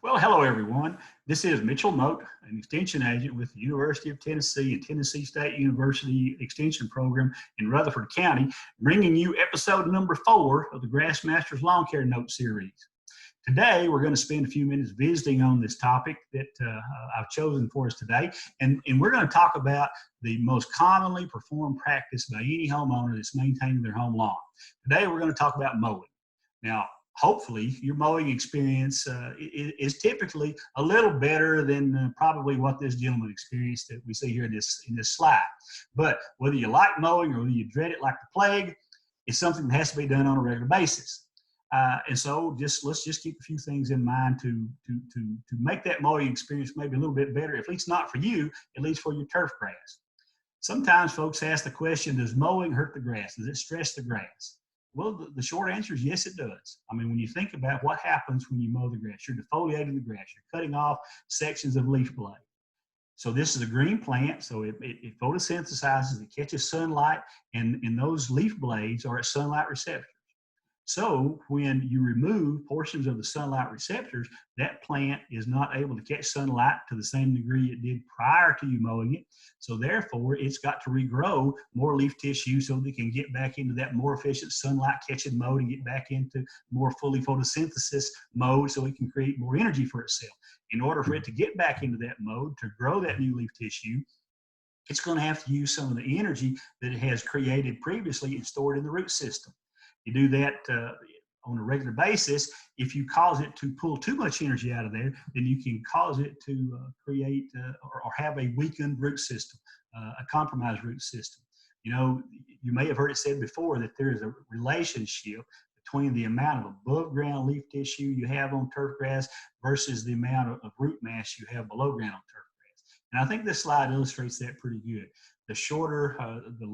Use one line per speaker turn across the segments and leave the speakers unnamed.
Well, hello everyone. This is Mitchell Moat, an extension agent with the University of Tennessee and Tennessee State University Extension Program in Rutherford County, bringing you episode number 4 of the Grassmasters Lawn Care Note series. Today, we're going to spend a few minutes visiting on this topic that I've chosen for us today, and we're going to talk about the most commonly performed practice by any homeowner that's maintaining their home lawn. Today, we're going to talk about mowing. Now, hopefully your mowing experience is typically a little better than probably what this gentleman experienced that we see here in this slide. But whether you like mowing or whether you dread it like the plague, it's something that has to be done on a regular basis. And so let's just keep a few things in mind to make that mowing experience maybe a little bit better, at least not for you, at least for your turf grass. Sometimes folks ask the question, does mowing hurt the grass? Does it stress the grass? Well, the short answer is yes, it does. I mean, when you think about what happens when you mow the grass, you're defoliating the grass, you're cutting off sections of leaf blade. So this is a green plant, so it photosynthesizes, it catches sunlight, and those leaf blades are at sunlight receptors. So when you remove portions of the sunlight receptors, that plant is not able to catch sunlight to the same degree it did prior to you mowing it. So therefore, it's got to regrow more leaf tissue so that it can get back into that more efficient sunlight catching mode and get back into more fully photosynthesis mode so it can create more energy for itself. In order for it to get back into that mode, to grow that new leaf tissue, it's going to have to use some of the energy that it has created previously and stored in the root system. You do that on a regular basis. If you cause it to pull too much energy out of there, then you can cause it to create or have a weakened root system, a compromised root system. You know, you may have heard it said before that there is a relationship between the amount of above ground leaf tissue you have on turf grass versus the amount of root mass you have below ground on turf grass. And I think this slide illustrates that pretty good. The shorter, the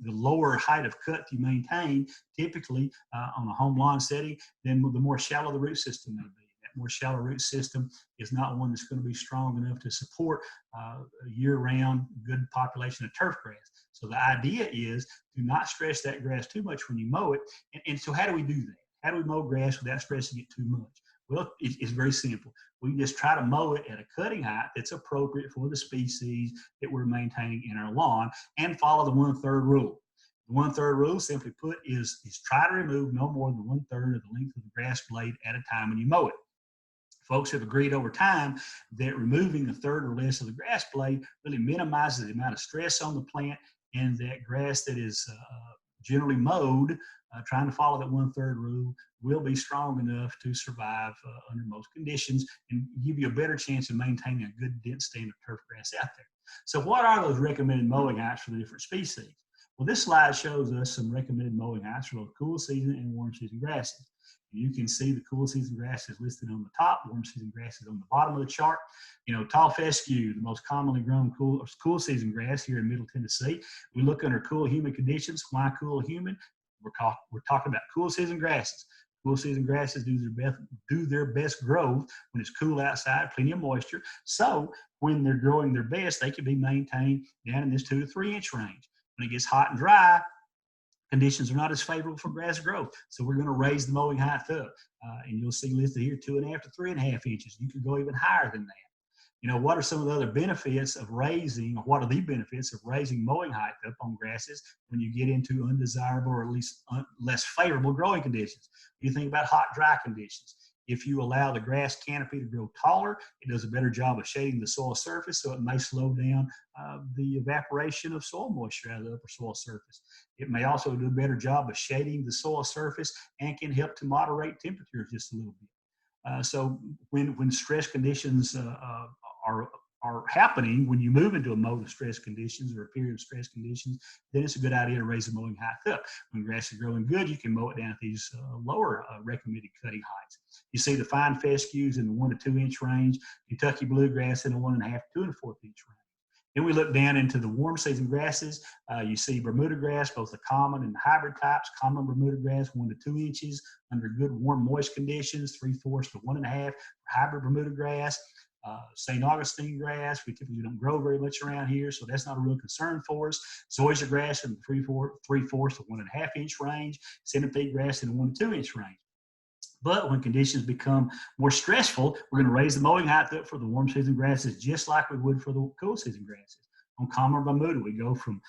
lower height of cut you maintain, typically on a home lawn setting, then the more shallow the root system may be. That more shallow root system is not one that's going to be strong enough to support a year-round good population of turf grass. So the idea is to not stress that grass too much when you mow it. And so how do we do that? How do we mow grass without stressing it too much? Well, it's very simple. We just try to mow it at a cutting height that's appropriate for the species that we're maintaining in our lawn and follow the 1/3 rule. The 1/3 rule, simply put, is try to remove no more than 1/3 of the length of the grass blade at a time when you mow it. Folks have agreed over time that removing 1/3 or less of the grass blade really minimizes the amount of stress on the plant, and that grass that is generally mowed, trying to follow that 1/3 rule, will be strong enough to survive under most conditions and give you a better chance of maintaining a good dense stand of turf grass out there. So what are those recommended mowing heights for the different species? Well, this slide shows us some recommended mowing heights for both cool season and warm season grasses. You can see the cool season grasses listed on the top, warm season grasses on the bottom of the chart. You know, tall fescue, the most commonly grown cool season grass here in Middle Tennessee. We look under cool humid conditions. Why cool humid? We're talking about cool season grasses. Cool season grasses do their best growth when it's cool outside, plenty of moisture. So when they're growing their best, they can be maintained down in this 2 to 3 inch range. When it gets hot and dry, conditions are not as favorable for grass growth. So we're going to raise the mowing height up. And you'll see listed here 2.5 to 3.5 inches. You could go even higher than that. You know, what are some of the other benefits of raising, or what are the benefits of raising mowing height up on grasses when you get into undesirable or at least less favorable growing conditions? You think about hot, dry conditions. If you allow the grass canopy to grow taller, it does a better job of shading the soil surface, so it may slow down the evaporation of soil moisture out of the upper soil surface. It may also do a better job of shading the soil surface and can help to moderate temperatures just a little bit. So when stress conditions are happening, when you move into a mode of stress conditions or a period of stress conditions, then it's a good idea to raise the mowing height up. When grass is growing good, you can mow it down at these lower recommended cutting heights. You see the fine fescues in the 1 to 2 inch range, Kentucky bluegrass in the 1.5 to 2 1/4 inch range. Then we look down into the warm season grasses. You see Bermuda grass, both the common and the hybrid types. Common Bermuda grass, 1 to 2 inches under good warm moist conditions, 3/4 to 1.5. Hybrid Bermuda grass. St. Augustine grass, we typically don't grow very much around here, so that's not a real concern for us. Zoysia grass in the 3/4 to 1.5 inch range. Centipede grass in the 1 to 2 inch range. But when conditions become more stressful, we're going to raise the mowing height up for the warm season grasses just like we would for the cool season grasses. On common Bermuda, we go from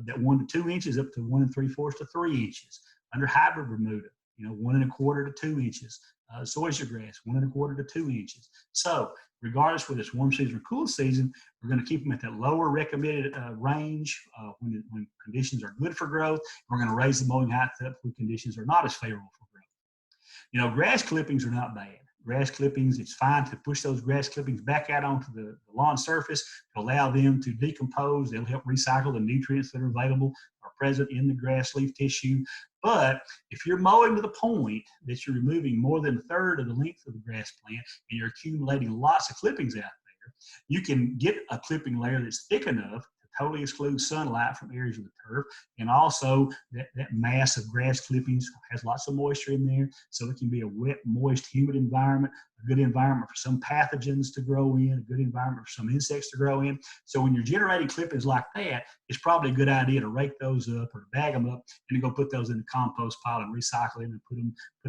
that 1 to 2 inches up to 1 3/4 to 3 inches. Under hybrid Bermuda, 1 1/4 to 2 inches. Zoysia grass, 1 1/4 to 2 inches. So regardless whether it's warm season or cool season, we're going to keep them at that lower recommended range when conditions are good for growth. We're going to raise the mowing height up when conditions are not as favorable for growth. Grass clippings are not bad. Grass clippings, it's fine to push those grass clippings back out onto the lawn surface to allow them to decompose. They'll help recycle the nutrients that are available or present in the grass leaf tissue. But if you're mowing to the point that you're removing more than a third of the length of the grass plant and you're accumulating lots of clippings out there, you can get a clipping layer that's thick enough to totally exclude sunlight from areas of the turf. And also that mass of grass clippings has lots of moisture in there, so it can be a wet, moist, humid environment, a good environment for some pathogens to grow in, a good environment for some insects to grow in. So when you're generating clippings like that, it's probably a good idea to rake those up or to bag them up and to go put those in the compost pile and recycle them and put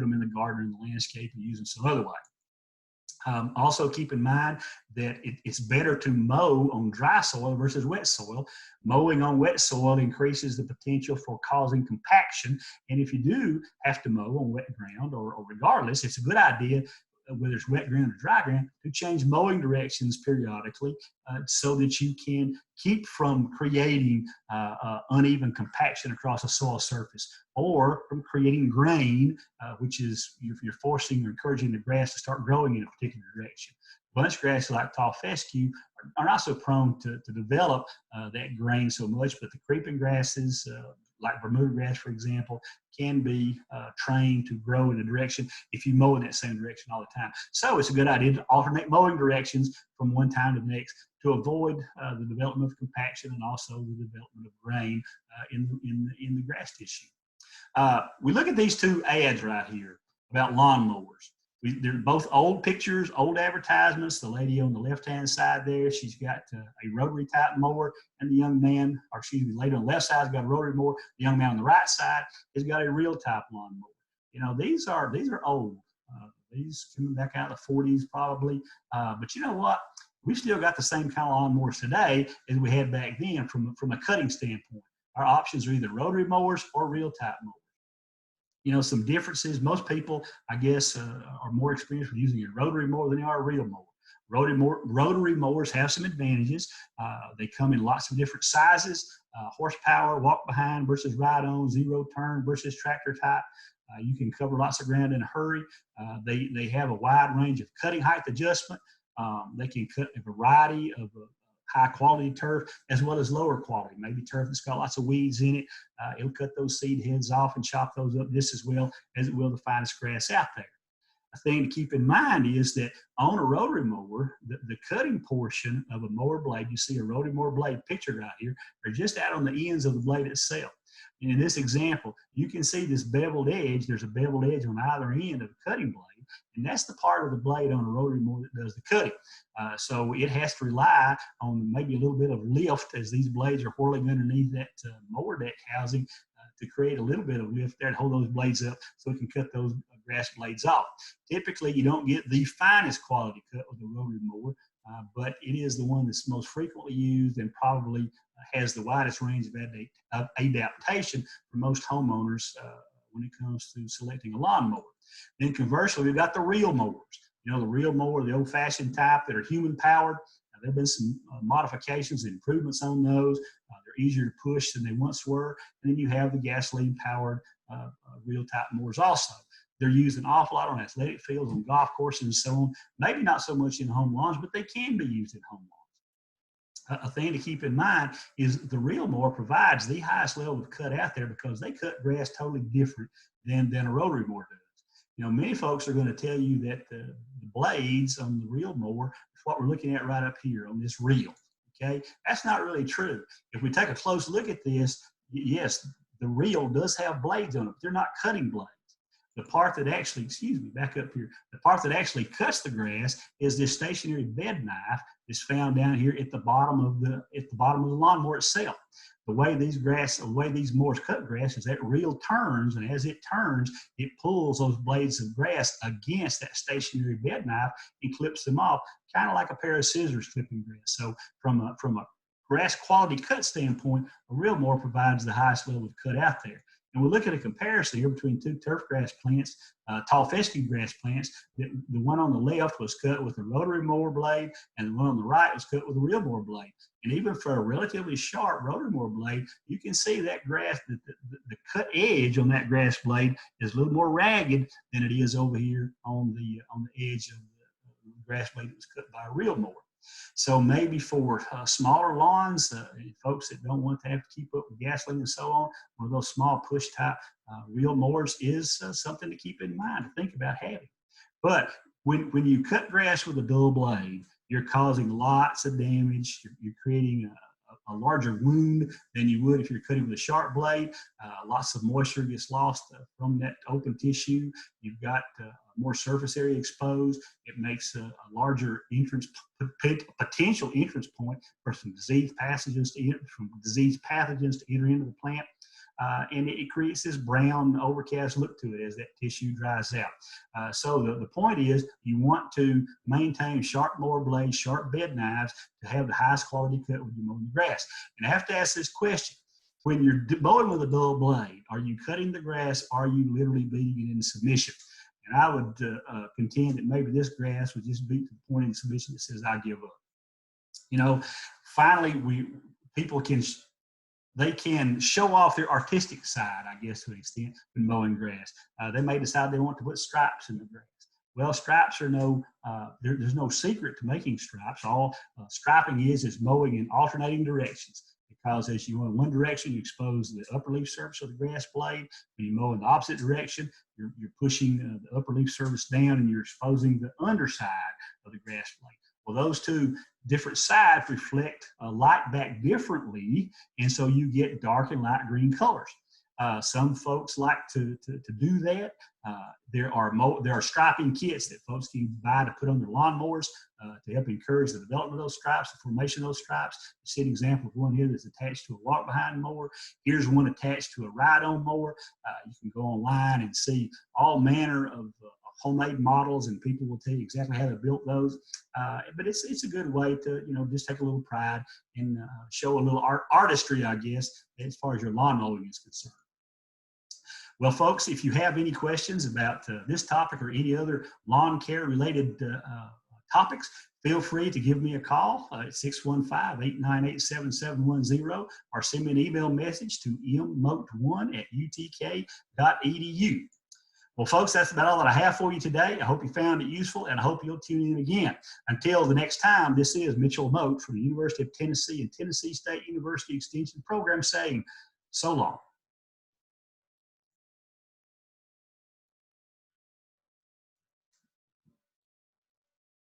them in the garden or in the landscape and use them some other way. Also keep in mind that it's better to mow on dry soil versus wet soil. Mowing on wet soil increases the potential for causing compaction. And if you do have to mow on wet ground or regardless, it's a good idea, whether it's wet ground or dry ground, to change mowing directions periodically so that you can keep from creating uneven compaction across a soil surface or from creating grain, which is you're forcing or encouraging the grass to start growing in a particular direction. Bunch grasses like tall fescue are not so prone to develop that grain so much, but the creeping grasses, like Bermuda grass, for example, can be trained to grow in a direction if you mow in that same direction all the time. So it's a good idea to alternate mowing directions from one time to the next to avoid the development of compaction and also the development of grain in the grass tissue. We look at these two ads right here about lawnmowers. They're both old pictures, old advertisements. The lady on the left-hand side there, she's got a rotary type mower, and the young man, or excuse me, the lady on the left side has got a rotary mower. The young man on the right side has got a real type lawnmower. These are old. These coming back out of the 40s probably. But you know what? We've still got the same kind of lawnmowers today as we had back then from a cutting standpoint. Our options are either rotary mowers or real type mowers. Some differences. Most people, I guess, are more experienced with using a rotary mower than they are a real mower. Rotary mowers have some advantages. They come in lots of different sizes, horsepower, walk behind versus ride on, zero turn versus tractor type. You can cover lots of ground in a hurry. They have a wide range of cutting height adjustment. They can cut a variety of high quality turf as well as lower quality, maybe turf that's got lots of weeds in it. It'll cut those seed heads off and chop those up just as well as it will the finest grass out there. A thing to keep in mind is that on a rotary mower, the cutting portion of a mower blade, you see a rotary mower blade pictured right here, are just out on the ends of the blade itself. And in this example, you can see this beveled edge. There's a beveled edge on either end of the cutting blade. And that's the part of the blade on a rotary mower that does the cutting. So it has to rely on maybe a little bit of lift as these blades are whirling underneath that mower deck housing to create a little bit of lift there to hold those blades up so it can cut those grass blades off. Typically, you don't get the finest quality cut with a rotary mower, but it is the one that's most frequently used and probably has the widest range of adaptation for most homeowners when it comes to selecting a lawnmower. Then conversely, we've got the reel mowers. The reel mower, the old-fashioned type that are human-powered. There have been some modifications and improvements on those. They're easier to push than they once were. And then you have the gasoline-powered reel-type mowers also. They're used an awful lot on athletic fields, on golf courses, and so on. Maybe not so much in home lawns, but they can be used in home lawns. A thing to keep in mind is the reel mower provides the highest level of cut out there because they cut grass totally different than a rotary mower does. Many folks are going to tell you that the blades on the reel mower is what we're looking at right up here on this reel. Okay, that's not really true. If we take a close look at this, yes, the reel does have blades on it, but they're not cutting blades. The part that actually, excuse me, back up here, the part that actually cuts the grass is this stationary bed knife that's found down here at the bottom of the lawnmower itself. The way these mowers cut grass is that reel turns, and as it turns, it pulls those blades of grass against that stationary bed knife and clips them off, kind of like a pair of scissors clipping grass. So from a grass quality cut standpoint, a reel mower provides the highest level of cut out there. And we look at a comparison here between two turf grass plants, tall fescue grass plants. The one on the left was cut with a rotary mower blade, and the one on the right was cut with a reel mower blade. And even for a relatively sharp rotary mower blade, you can see that grass, the cut edge on that grass blade is a little more ragged than it is over here on the edge of the grass blade that was cut by a reel mower. So maybe for smaller lawns, folks that don't want to have to keep up with gasoline and so on, one of those small push type reel mowers is something to keep in mind, to think about having. But when you cut grass with a dull blade, you're causing lots of damage. You're creating a larger wound than you would if you're cutting with a sharp blade. Lots of moisture gets lost from that open tissue. You've got more surface area exposed. It makes a larger potential entrance point for some disease pathogens to enter into the plant. And it creates this brown overcast look to it as that tissue dries out. So the point is, you want to maintain sharp mower blades, sharp bed knives to have the highest quality cut when you're mowing the grass. And I have to ask this question: when you're mowing with a dull blade, are you cutting the grass? Or are you literally beating it into submission? And I would contend that maybe this grass would just beat to the point in submission that says, "I give up." You know, finally, people can show off their artistic side, I guess, to an extent, when mowing grass. They may decide they want to put stripes in the grass. Well, stripes are there's no secret to making stripes. All striping is mowing in alternating directions, because as you mow in one direction, you expose the upper leaf surface of the grass blade. When you mow in the opposite direction, you're pushing the upper leaf surface down, and you're exposing the underside of the grass blade. Well, those two different sides reflect light back differently, and so you get dark and light green colors. Some folks like to do that. There are striping kits that folks can buy to put on their lawnmowers to help encourage the development of those stripes, the formation of those stripes. You see an example of one here that's attached to a walk-behind mower. Here's one attached to a ride-on mower. You can go online and see all manner of homemade models, and people will tell you exactly how they built those. But it's a good way to, just take a little pride and show a little artistry, I guess, as far as your lawn mowing is concerned. Well, folks, if you have any questions about this topic or any other lawn care related topics, feel free to give me a call at 615-898-7710, or send me an email message to mmote1@utk.edu. Well, folks, that's about all that I have for you today. I hope you found it useful, and I hope you'll tune in again. Until the next time, this is Mitchell Mote from the University of Tennessee and Tennessee State University Extension Program saying so long.